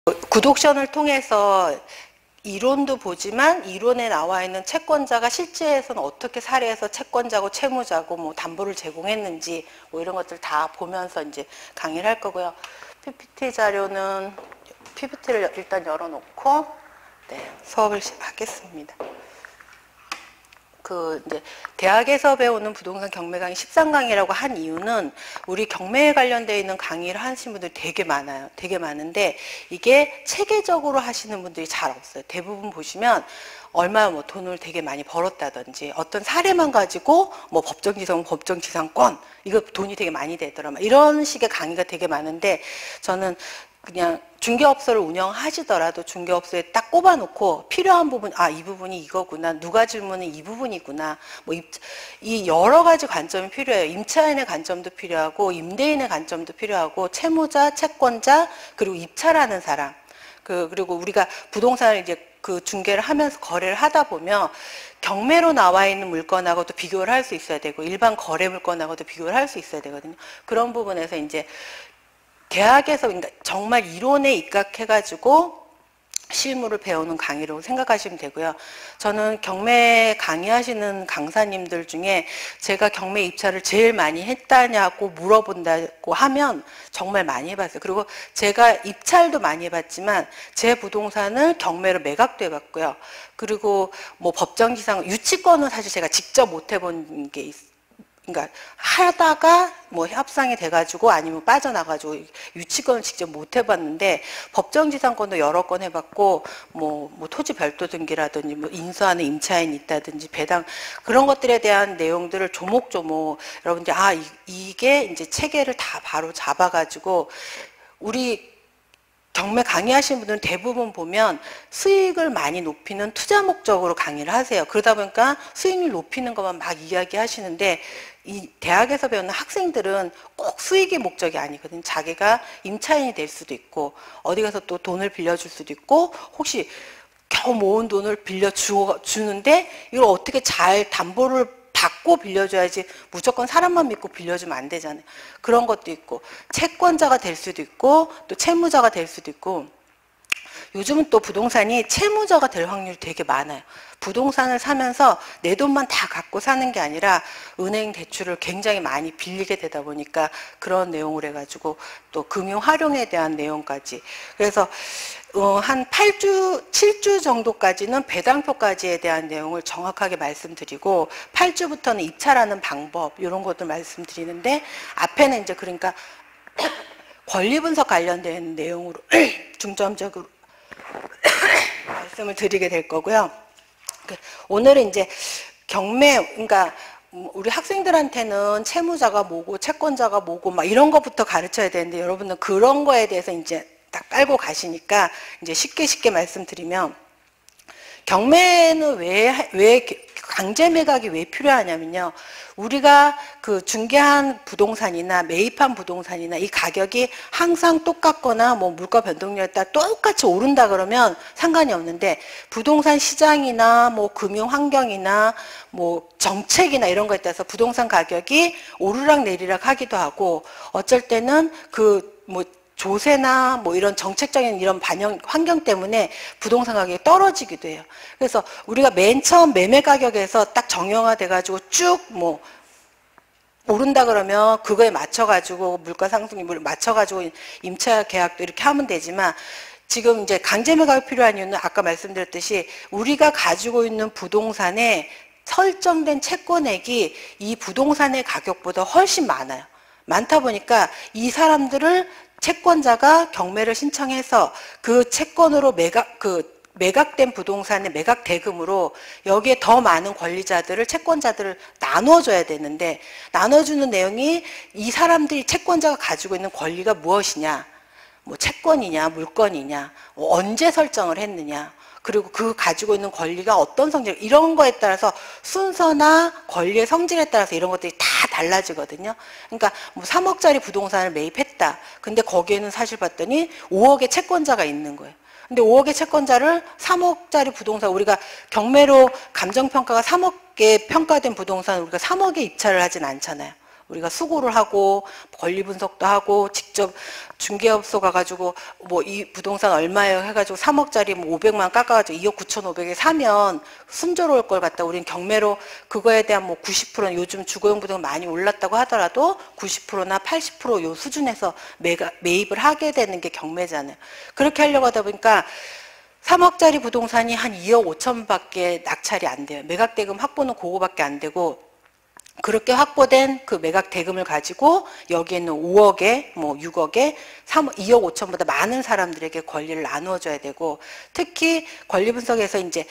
굿옥션을 통해서 이론도 보지만 이론에 나와 있는 채권자가 실제에서는 어떻게 사례해서 채권자고 채무자고 뭐 담보를 제공했는지 뭐 이런 것들 다 보면서 이제 강의를 할 거고요. PPT 자료는 PPT를 일단 열어놓고 수업을 하겠습니다. 이제 대학에서 배우는 부동산 경매 강의 13강이라고 한 이유는 우리 경매에 관련되어 있는 강의를 하시는 분들이 되게 많아요. 되게 많은데 이게 체계적으로 하시는 분들이 잘 없어요. 대부분 보시면 얼마 뭐 돈을 되게 많이 벌었다든지 어떤 사례만 가지고 뭐 법정지상권 이거 돈이 되게 많이 되더라 이런 식의 강의가 되게 많은데 저는 그냥 중개업소를 운영하시더라도 중개업소에 딱 꼽아놓고 필요한 부분, 이 부분이 이거구나, 누가 질문은 이 부분이구나, 뭐 이 여러 가지 관점이 필요해요. 임차인의 관점도 필요하고 임대인의 관점도 필요하고 채무자, 채권자, 그리고 입찰하는 사람. 그리고 우리가 부동산을 이제 그 중개를 하면서 거래를 하다 보면 경매로 나와 있는 물건하고도 비교를 할 수 있어야 되고 일반 거래 물건하고도 비교를 할 수 있어야 되거든요. 그런 부분에서 이제 대학에서 정말 이론에 입각해가지고 실무를 배우는 강의로 생각하시면 되고요. 저는 경매 강의하시는 강사님들 중에 제가 경매 입찰을 제일 많이 했다냐고 물어본다고 하면 정말 많이 해봤어요. 그리고 제가 입찰도 많이 해봤지만 제 부동산을 경매로 매각도 해봤고요. 그리고 뭐 법정지상 유치권은 사실 제가 직접 못 해본 게 있어요. 그러니까 하다가 뭐 협상이 돼가지고 아니면 빠져나가지고 유치권을 직접 못 해봤는데 법정지상권도 여러 건 해봤고 뭐 토지 별도 등기라든지 뭐 인수하는 임차인이 있다든지 배당 그런 것들에 대한 내용들을 조목조목 여러분들 이게 이제 체계를 다 바로 잡아가지고 우리 경매 강의하시는 분들은 대부분 보면 수익을 많이 높이는 투자 목적으로 강의를 하세요. 그러다 보니까 수익률 높이는 것만 막 이야기하시는데 이 대학에서 배우는 학생들은 꼭 수익이 목적이 아니거든요. 자기가 임차인이 될 수도 있고 어디 가서 또 돈을 빌려줄 수도 있고 혹시 겨우 모은 돈을 빌려주는데 이걸 어떻게 잘 담보를 받고 빌려줘야지 무조건 사람만 믿고 빌려주면 안 되잖아요. 그런 것도 있고 채권자가 될 수도 있고 또 채무자가 될 수도 있고 요즘은 또 부동산이 채무자가 될 확률이 되게 많아요. 부동산을 사면서 내 돈만 다 갖고 사는 게 아니라 은행 대출을 굉장히 많이 빌리게 되다 보니까 그런 내용을 해가지고 또 금융 활용에 대한 내용까지 그래서 한 8주, 7주 정도까지는 배당표까지에 대한 내용을 정확하게 말씀드리고 8주부터는 입찰하는 방법 이런 것들 말씀드리는데 앞에는 이제 그러니까 권리 분석 관련된 내용으로 중점적으로 말씀을 드리게 될 거고요. 오늘은 이제 경매, 그러니까 우리 학생들한테는 채무자가 뭐고 채권자가 뭐고 막 이런 것부터 가르쳐야 되는데 여러분은 그런 거에 대해서 이제 딱 깔고 가시니까 이제 쉽게 말씀드리면 경매는 왜 강제 매각이 왜 필요하냐면요. 우리가 그 중개한 부동산이나 매입한 부동산이나 이 가격이 항상 똑같거나 뭐 물가 변동률에 따라 똑같이 오른다 그러면 상관이 없는데 부동산 시장이나 뭐 금융 환경이나 뭐 정책이나 이런 거에 따라서 부동산 가격이 오르락 내리락 하기도 하고 어쩔 때는 뭐 조세나 뭐 이런 정책적인 이런 환경 때문에 부동산 가격이 떨어지기도 해요. 그래서 우리가 맨 처음 매매 가격에서 딱 정형화돼 가지고 쭉 뭐 오른다 그러면 그거에 맞춰 가지고 물가 상승률을 맞춰 가지고 임차 계약도 이렇게 하면 되지만 지금 이제 강제 매각이 필요한 이유는 아까 말씀드렸듯이 우리가 가지고 있는 부동산에 설정된 채권액이 이 부동산의 가격보다 훨씬 많아요. 많다 보니까 이 사람들을 채권자가 경매를 신청해서 그 채권으로 매각된 부동산의 매각 대금으로 여기에 더 많은 권리자들을 채권자들을 나눠줘야 되는데 나눠주는 내용이 이 사람들이 채권자가 가지고 있는 권리가 무엇이냐 뭐 채권이냐 물건이냐 뭐 언제 설정을 했느냐 그리고 그 가지고 있는 권리가 어떤 성질 이런 거에 따라서 순서나 권리의 성질에 따라서 이런 것들이 다 달라지거든요. 그러니까 뭐 3억짜리 부동산을 매입했다. 근데 거기에는 사실 봤더니 5억의 채권자가 있는 거예요. 근데 5억의 채권자를 3억짜리 부동산 우리가 경매로 감정평가가 3억에 평가된 부동산 우리가 3억에 입찰을 하진 않잖아요. 우리가 수고를 하고 권리 분석도 하고 직접 중개업소 가가지고 뭐 이 부동산 얼마예요 해가지고 3억짜리 뭐 500만 깎아가지고 2억 9,500에 사면 순조로울 걸 갖다 우리는 경매로 그거에 대한 뭐 90%는 요즘 주거용 부동산 많이 올랐다고 하더라도 90%나 80% 요 수준에서 매입을 하게 되는 게 경매잖아요. 그렇게 하려고 하다 보니까 3억짜리 부동산이 한 2억 5천밖에 낙찰이 안 돼요. 매각 대금 확보는 그거밖에 안 되고 그렇게 확보된 그 매각 대금을 가지고 여기에는 5억에 뭐 6억에 2억 5천보다 많은 사람들에게 권리를 나누어줘야 되고 특히 권리 분석에서 이제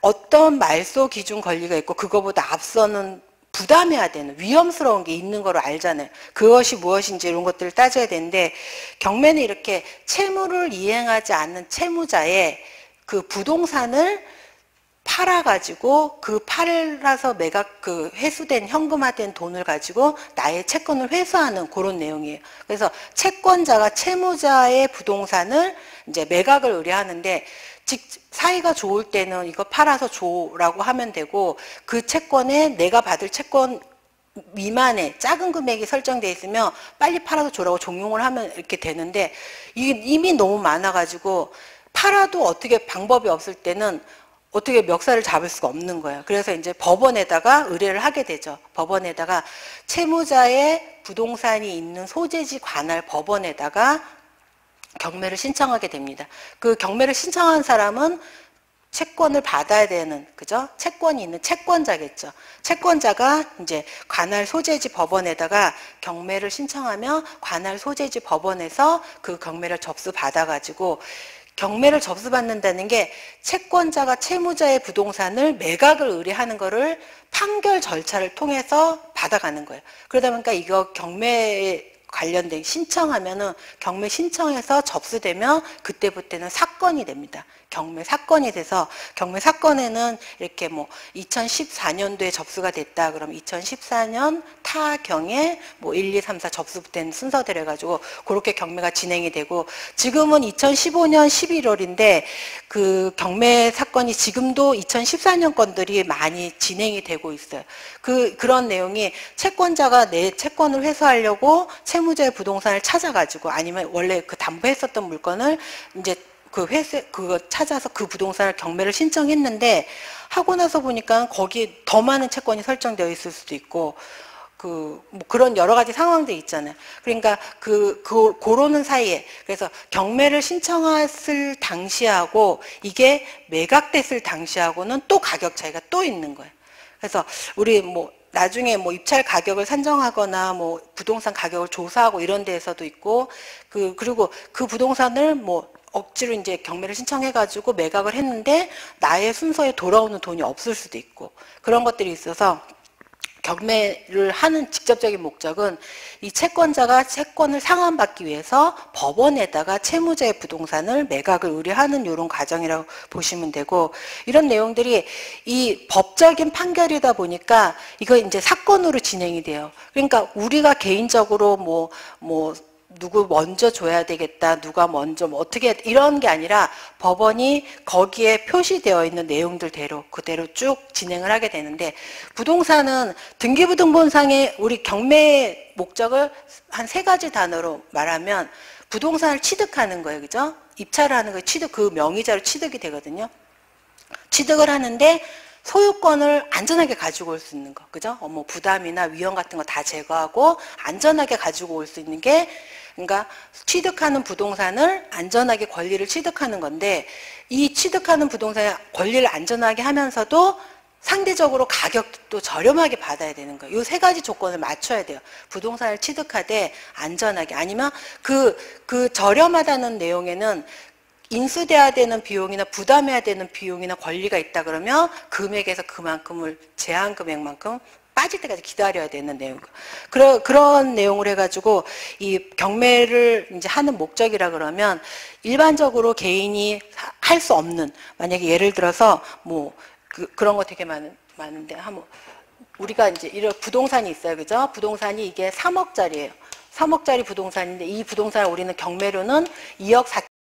어떤 말소 기준 권리가 있고 그거보다 앞서는 부담해야 되는 위험스러운 게 있는 거로 알잖아요. 그것이 무엇인지 이런 것들을 따져야 되는데 경매는 이렇게 채무를 이행하지 않는 채무자의 그 부동산을 팔아가지고 그 팔아서 매각 그 회수된 현금화된 돈을 가지고 나의 채권을 회수하는 그런 내용이에요. 그래서 채권자가 채무자의 부동산을 이제 매각을 의뢰하는데 사이가 좋을 때는 이거 팔아서 줘라고 하면 되고 그 채권에 내가 받을 채권 미만의 작은 금액이 설정되어 있으면 빨리 팔아서 줘라고 종용을 하면 이렇게 되는데 이게 이미 너무 많아가지고 팔아도 어떻게 방법이 없을 때는 어떻게 멱살을 잡을 수가 없는 거예요. 그래서 이제 법원에다가 의뢰를 하게 되죠. 법원에다가 채무자의 부동산이 있는 소재지 관할 법원에다가 경매를 신청하게 됩니다. 그 경매를 신청한 사람은 채권을 받아야 되는, 그죠? 채권이 있는 채권자겠죠. 채권자가 이제 관할 소재지 법원에다가 경매를 신청하며 관할 소재지 법원에서 그 경매를 접수받아가지고 경매를 접수받는다는 게 채권자가 채무자의 부동산을 매각을 의뢰하는 거를 판결 절차를 통해서 받아가는 거예요. 그러다 보니까 이거 경매에 관련된 신청하면은 경매 신청해서 접수되면 그때부터는 사건이 됩니다. 경매 사건이 돼서 경매 사건에는 이렇게 뭐 2014년도에 접수가 됐다 그러면 2014년 타경에 뭐 1, 2, 3, 4 접수된 순서대로 해가지고 그렇게 경매가 진행이 되고 지금은 2015년 11월인데 그 경매 사건이 지금도 2014년 건들이 많이 진행이 되고 있어요. 그런 내용이 채권자가 내 채권을 회수하려고 채무자의 부동산을 찾아가지고 아니면 원래 그 담보했었던 물건을 이제 그거 찾아서 그 부동산을 경매를 신청했는데 하고 나서 보니까 거기에 더 많은 채권이 설정되어 있을 수도 있고 뭐 그런 여러 가지 상황들이 있잖아요. 그러니까 그러는 사이에 그래서 경매를 신청했을 당시하고 이게 매각됐을 당시하고는 또 가격 차이가 또 있는 거예요. 그래서 우리 뭐 나중에 뭐 입찰 가격을 산정하거나 뭐 부동산 가격을 조사하고 이런 데에서도 있고 그리고 그 부동산을 뭐 억지로 이제 경매를 신청해가지고 매각을 했는데 나의 순서에 돌아오는 돈이 없을 수도 있고 그런 것들이 있어서 경매를 하는 직접적인 목적은 이 채권자가 채권을 상환받기 위해서 법원에다가 채무자의 부동산을 매각을 의뢰하는 이런 과정이라고 보시면 되고 이런 내용들이 이 법적인 판결이다 보니까 이거 이제 사건으로 진행이 돼요. 그러니까 우리가 개인적으로 뭐 누구 먼저 줘야 되겠다, 누가 먼저 뭐 어떻게 이런 게 아니라 법원이 거기에 표시되어 있는 내용들대로 그대로 쭉 진행을 하게 되는데 부동산은 등기부등본상의 우리 경매의 목적을 한 3가지 단어로 말하면 부동산을 취득하는 거예요, 그죠? 입찰을 하는 거예요. 그 명의자로 취득이 되거든요. 취득을 하는데 소유권을 안전하게 가지고 올 수 있는 거, 그죠? 뭐 부담이나 위험 같은 거 다 제거하고 안전하게 가지고 올 수 있는 게 그러니까 취득하는 부동산을 안전하게 권리를 취득하는 건데 이 취득하는 부동산의 권리를 안전하게 하면서도 상대적으로 가격도 저렴하게 받아야 되는 거예요. 이 3가지 조건을 맞춰야 돼요. 부동산을 취득하되 안전하게 아니면 그 저렴하다는 내용에는 인수돼야 되는 비용이나 부담해야 되는 비용이나 권리가 있다 그러면 금액에서 그만큼을 제한 금액만큼 빠질 때까지 기다려야 되는 내용. 그런 내용을 해가지고 이 경매를 이제 하는 목적이라 그러면 일반적으로 개인이 할 수 없는 만약에 예를 들어서 뭐 그런 거 되게 많은데 한번 우리가 이제 이런 부동산이 있어요, 그죠? 부동산이 이게 3억짜리예요. 3억짜리 부동산인데 이 부동산을 우리는 경매로는 2억 4